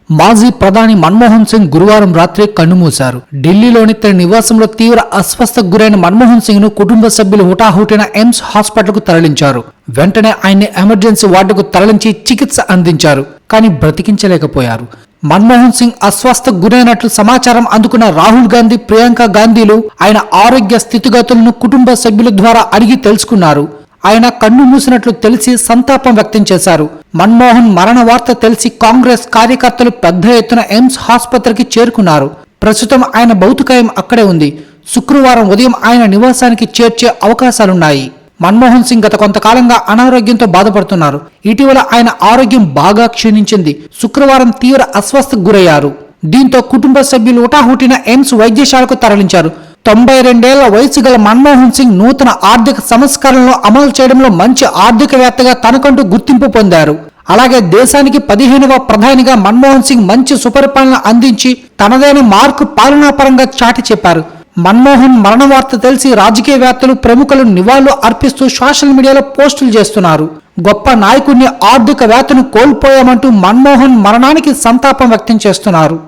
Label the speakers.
Speaker 1: మాజీ ప్రధాని మన్మోహన్ సింగ్ గురువారం రాత్రి కన్నుమూశారు. ఢిల్లీలోని తన నివాసంలో తీవ్ర అస్వస్థకు గురైన మన్మోహన్ సింగ్ ను కుటుంబ సభ్యులు హుటాహుటిన ఎయిమ్స్ హాస్పిటల్కు తరలించారు. వెంటనే ఆయన్ని ఎమర్జెన్సీ వార్డుకు తరలించి చికిత్స అందించారు. కానీ బ్రతికించలేకపోయారు. మన్మోహన్ సింగ్ అస్వస్థకు గురైనట్లు సమాచారం అందుకున్న రాహుల్ గాంధీ, ప్రియాంక గాంధీలు ఆయన ఆరోగ్య స్థితిగతులను కుటుంబ సభ్యుల ద్వారా అడిగి తెలుసుకున్నారు. ఆయన కన్ను మూసినట్లు తెలిసి సంతాపం వ్యక్తం చేశారు. మన్మోహన్ మరణ వార్త తెలిసి కాంగ్రెస్ కార్యకర్తలు పెద్ద ఎత్తున ఎయిమ్స్ ఆసుపత్రికి చేరుకున్నారు. ప్రస్తుతం ఆయన భౌతికాయం అక్కడే ఉంది. శుక్రవారం ఉదయం ఆయన నివాసానికి చేర్చే అవకాశాలున్నాయి. మన్మోహన్ సింగ్ గత కొంతకాలంగా అనారోగ్యంతో బాధపడుతున్నారు. ఇటీవల ఆయన ఆరోగ్యం బాగా క్షీణించింది. శుక్రవారం తీవ్ర అస్వస్థకు గురయ్యారు. దీంతో కుటుంబ సభ్యులు హుటాహుటిన ఎయిమ్స్ వైద్యశాలకు తరలించారు. 92 ఏళ్ల వయసు గల మన్మోహన్ సింగ్ నూతన ఆర్థిక సంస్కరణలను అమలు చేయడంలో మంచి ఆర్థికవేత్తగా తనకంటూ గుర్తింపు పొందారు. అలాగే దేశానికి 15వ ప్రధానిగా మన్మోహన్ సింగ్ మంచి సుపరిపాలన అందించి తనదైన మార్కు పాలనాపరంగా చాటి చెప్పారు. మన్మోహన్ మరణ వార్త తెలిసి రాజకీయవేత్తలు, ప్రముఖులు నివాళులు అర్పిస్తూ సోషల్ మీడియాలో పోస్టులు చేస్తున్నారు. గొప్ప నాయకుడిని, ఆర్థికవేత్తను కోల్పోయామంటూ మన్మోహన్ మరణానికి సంతాపం వ్యక్తం చేస్తున్నారు.